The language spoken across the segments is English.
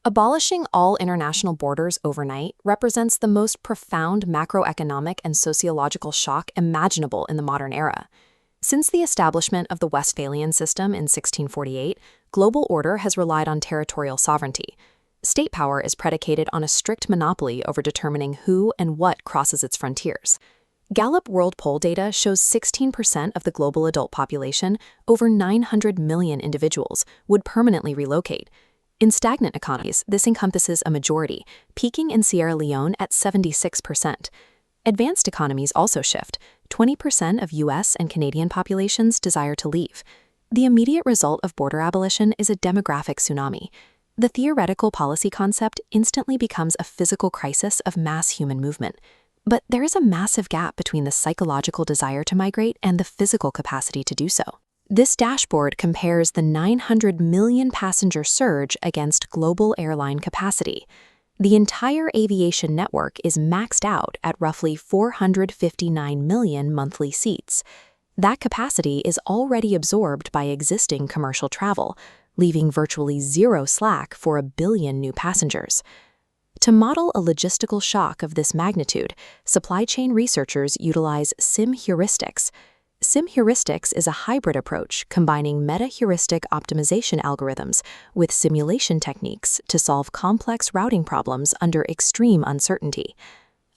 Abolishing all international borders overnight represents the most profound macroeconomic and sociological shock imaginable in the modern era. Since the establishment of the Westphalian system in 1648, global order has relied on territorial sovereignty. State power is predicated on a strict monopoly over determining who and what crosses its frontiers. Gallup World Poll data shows 16% of the global adult population, over 900 million individuals, would permanently relocate. In stagnant economies, this encompasses a majority, peaking in Sierra Leone at 76%. Advanced economies also shift. 20% of U.S. and Canadian populations desire to leave. The immediate result of border abolition is a demographic tsunami. The theoretical policy concept instantly becomes a physical crisis of mass human movement. But there is a massive gap between the psychological desire to migrate and the physical capacity to do so. This dashboard compares the 900 million passenger surge against global airline capacity. The entire aviation network is maxed out at roughly 459 million monthly seats. That capacity is already absorbed by existing commercial travel, leaving virtually zero slack for 1 billion new passengers. To model a logistical shock of this magnitude, supply chain researchers utilize SIM heuristics. SIM heuristics is a hybrid approach combining meta-heuristic optimization algorithms with simulation techniques to solve complex routing problems under extreme uncertainty.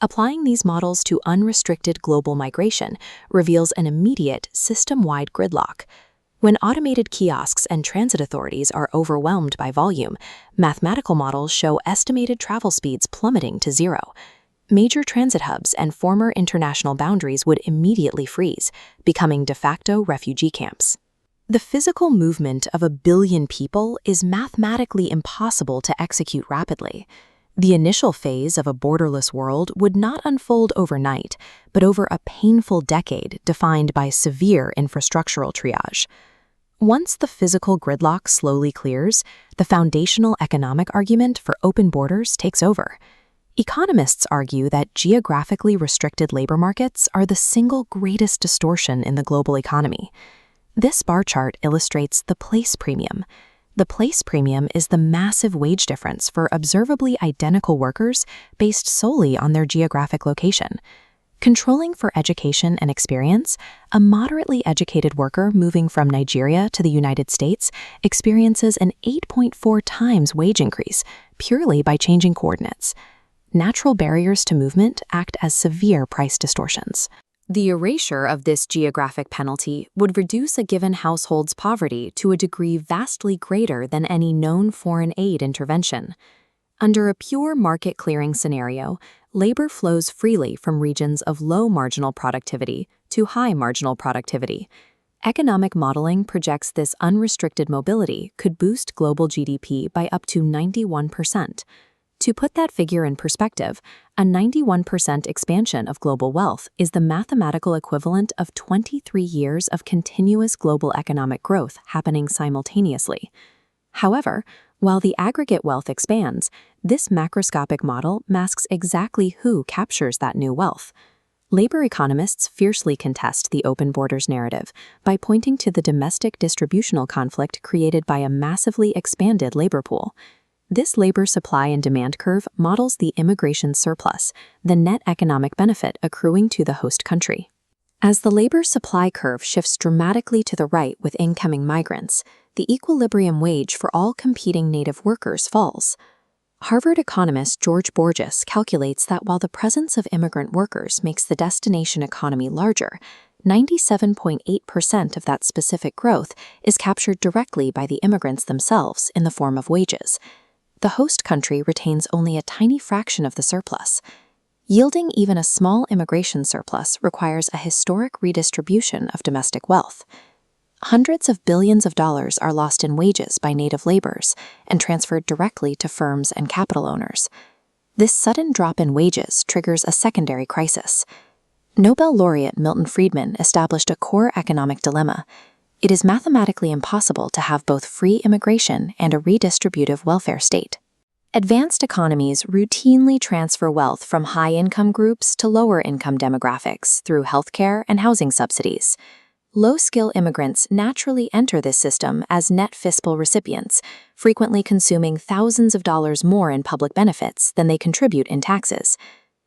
Applying these models to unrestricted global migration reveals an immediate, system-wide gridlock. When automated kiosks and transit authorities are overwhelmed by volume, mathematical models show estimated travel speeds plummeting to zero. Major transit hubs and former international boundaries would immediately freeze, becoming de facto refugee camps. The physical movement of 1 billion people is mathematically impossible to execute rapidly. The initial phase of a borderless world would not unfold overnight, but over a painful decade defined by severe infrastructural triage. Once the physical gridlock slowly clears, the foundational economic argument for open borders takes over. Economists argue that geographically restricted labor markets are the single greatest distortion in the global economy. This bar chart illustrates the place premium. The place premium is the massive wage difference for observably identical workers based solely on their geographic location. Controlling for education and experience, a moderately educated worker moving from Nigeria to the United States experiences an 8.4 times wage increase purely by changing coordinates. Natural barriers to movement act as severe price distortions. The erasure of this geographic penalty would reduce a given household's poverty to a degree vastly greater than any known foreign aid intervention. Under a pure market clearing scenario, labor flows freely from regions of low marginal productivity to high marginal productivity. Economic modeling projects this unrestricted mobility could boost global GDP by up to 91%. To put that figure in perspective, a 91% expansion of global wealth is the mathematical equivalent of 23 years of continuous global economic growth happening simultaneously. However, while the aggregate wealth expands, this macroscopic model masks exactly who captures that new wealth. Labor economists fiercely contest the open borders narrative by pointing to the domestic distributional conflict created by a massively expanded labor pool. This labor supply and demand curve models the immigration surplus, the net economic benefit accruing to the host country. As the labor supply curve shifts dramatically to the right with incoming migrants, the equilibrium wage for all competing native workers falls. Harvard economist George Borges calculates that while the presence of immigrant workers makes the destination economy larger, 97.8% of that specific growth is captured directly by the immigrants themselves in the form of wages. The host country retains only a tiny fraction of the surplus. Yielding even a small immigration surplus requires a historic redistribution of domestic wealth. Hundreds of billions of dollars are lost in wages by native laborers and transferred directly to firms and capital owners. This sudden drop in wages triggers a secondary crisis. Nobel laureate Milton Friedman established a core economic dilemma. It is mathematically impossible to have both free immigration and a redistributive welfare state. Advanced economies routinely transfer wealth from high-income groups to lower-income demographics through healthcare and housing subsidies. Low-skill immigrants naturally enter this system as net fiscal recipients, frequently consuming thousands of dollars more in public benefits than they contribute in taxes.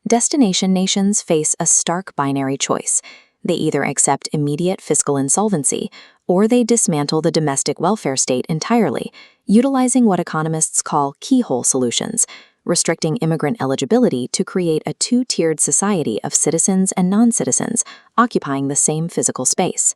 Destination nations face a stark binary choice. They either accept immediate fiscal insolvency, or they dismantle the domestic welfare state entirely, utilizing what economists call keyhole solutions, restricting immigrant eligibility to create a two-tiered society of citizens and non-citizens occupying the same physical space.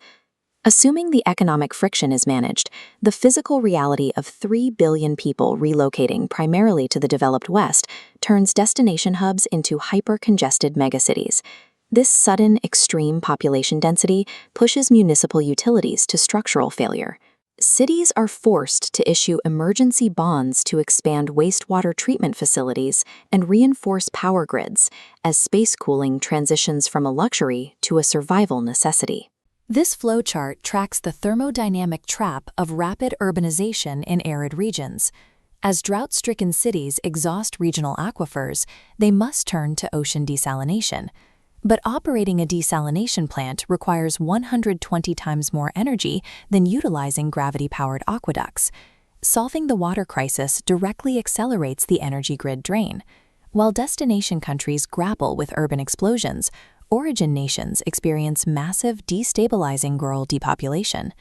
Assuming the economic friction is managed, the physical reality of 3 billion people relocating primarily to the developed West turns destination hubs into hyper-congested megacities. This sudden, extreme population density pushes municipal utilities to structural failure. Cities are forced to issue emergency bonds to expand wastewater treatment facilities and reinforce power grids as space cooling transitions from a luxury to a survival necessity. This flowchart tracks the thermodynamic trap of rapid urbanization in arid regions. As drought-stricken cities exhaust regional aquifers, they must turn to ocean desalination. But operating a desalination plant requires 120 times more energy than utilizing gravity-powered aqueducts. Solving the water crisis directly accelerates the energy grid drain. While destination countries grapple with urban explosions, origin nations experience massive destabilizing rural depopulation.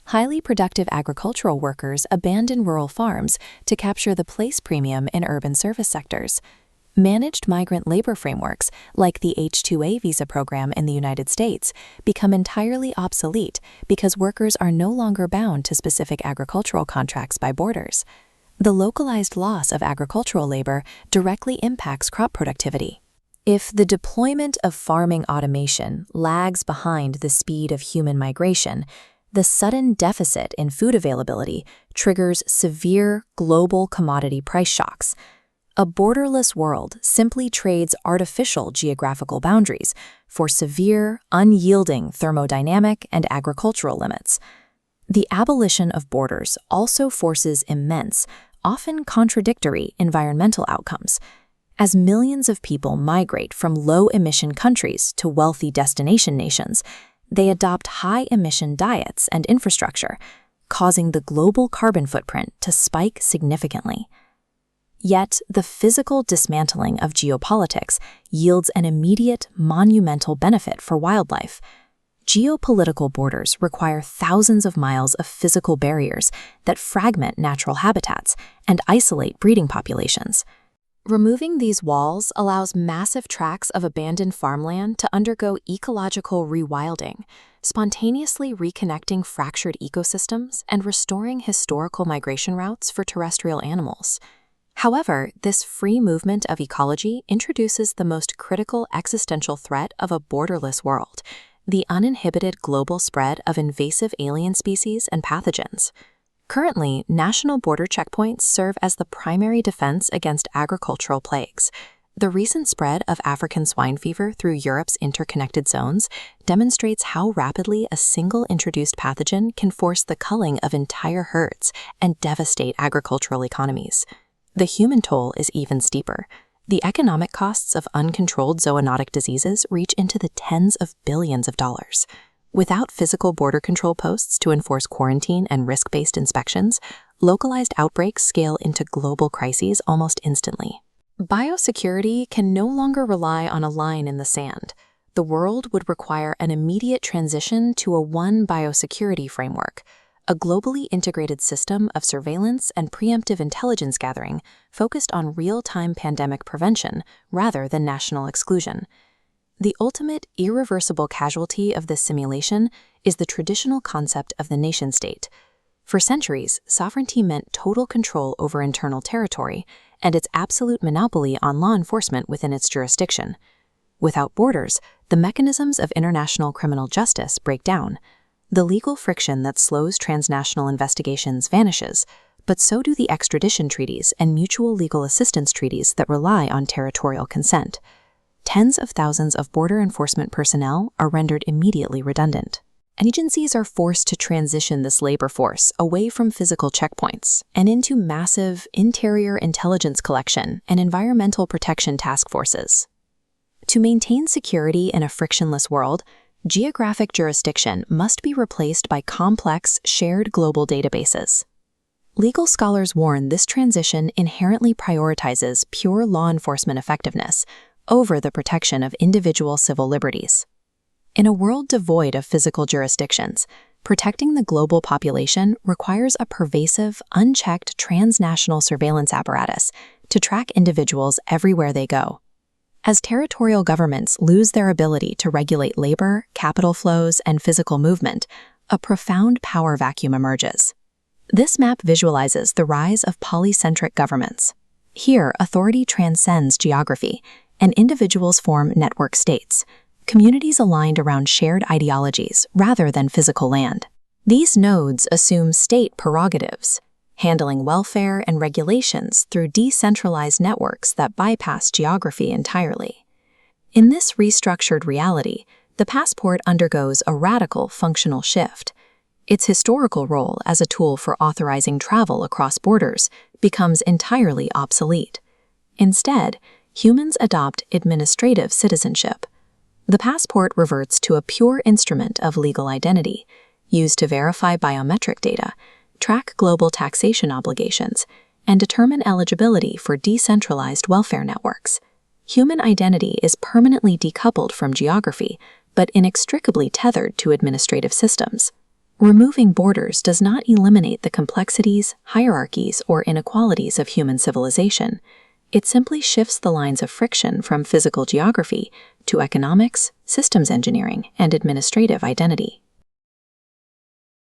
Highly productive agricultural workers abandon rural farms to capture the place premium in urban service sectors. Managed migrant labor frameworks, like the H-2A visa program in the United States, become entirely obsolete because workers are no longer bound to specific agricultural contracts by borders. The localized loss of agricultural labor directly impacts crop productivity. If the deployment of farming automation lags behind the speed of human migration, the sudden deficit in food availability triggers severe global commodity price shocks. A borderless world simply trades artificial geographical boundaries for severe, unyielding thermodynamic and agricultural limits. The abolition of borders also forces immense, often contradictory environmental outcomes. As millions of people migrate from low-emission countries to wealthy destination nations, they adopt high-emission diets and infrastructure, causing the global carbon footprint to spike significantly. Yet, the physical dismantling of geopolitics yields an immediate, monumental benefit for wildlife. Geopolitical borders require thousands of miles of physical barriers that fragment natural habitats and isolate breeding populations. Removing these walls allows massive tracts of abandoned farmland to undergo ecological rewilding, spontaneously reconnecting fractured ecosystems and restoring historical migration routes for terrestrial animals. However, this free movement of ecology introduces the most critical existential threat of a borderless world: the uninhibited global spread of invasive alien species and pathogens. Currently, national border checkpoints serve as the primary defense against agricultural plagues. The recent spread of African swine fever through Europe's interconnected zones demonstrates how rapidly a single introduced pathogen can force the culling of entire herds and devastate agricultural economies. The human toll is even steeper. The economic costs of uncontrolled zoonotic diseases reach into the tens of billions of dollars. Without physical border control posts to enforce quarantine and risk-based inspections, localized outbreaks scale into global crises almost instantly. Biosecurity can no longer rely on a line in the sand. The world would require an immediate transition to a one biosecurity framework, a globally integrated system of surveillance and preemptive intelligence gathering focused on real-time pandemic prevention rather than national exclusion. The ultimate irreversible casualty of this simulation is the traditional concept of the nation-state. For centuries, sovereignty meant total control over internal territory and its absolute monopoly on law enforcement within its jurisdiction. Without borders, the mechanisms of international criminal justice break down. The legal friction that slows transnational investigations vanishes, but so do the extradition treaties and mutual legal assistance treaties that rely on territorial consent. Tens of thousands of border enforcement personnel are rendered immediately redundant. Agencies are forced to transition this labor force away from physical checkpoints and into massive interior intelligence collection and environmental protection task forces. To maintain security in a frictionless world, geographic jurisdiction must be replaced by complex, shared global databases. Legal scholars warn this transition inherently prioritizes pure law enforcement effectiveness over the protection of individual civil liberties. In a world devoid of physical jurisdictions, protecting the global population requires a pervasive, unchecked transnational surveillance apparatus to track individuals everywhere they go. As territorial governments lose their ability to regulate labor, capital flows, and physical movement, a profound power vacuum emerges. This map visualizes the rise of polycentric governments. Here, authority transcends geography, and individuals form network states, communities aligned around shared ideologies rather than physical land. These nodes assume state prerogatives, handling welfare and regulations through decentralized networks that bypass geography entirely. In this restructured reality, the passport undergoes a radical functional shift. Its historical role as a tool for authorizing travel across borders becomes entirely obsolete. Instead, humans adopt administrative citizenship. The passport reverts to a pure instrument of legal identity, used to verify biometric data, track global taxation obligations, and determine eligibility for decentralized welfare networks. Human identity is permanently decoupled from geography, but inextricably tethered to administrative systems. Removing borders does not eliminate the complexities, hierarchies, or inequalities of human civilization. It simply shifts the lines of friction from physical geography to economics, systems engineering, and administrative identity.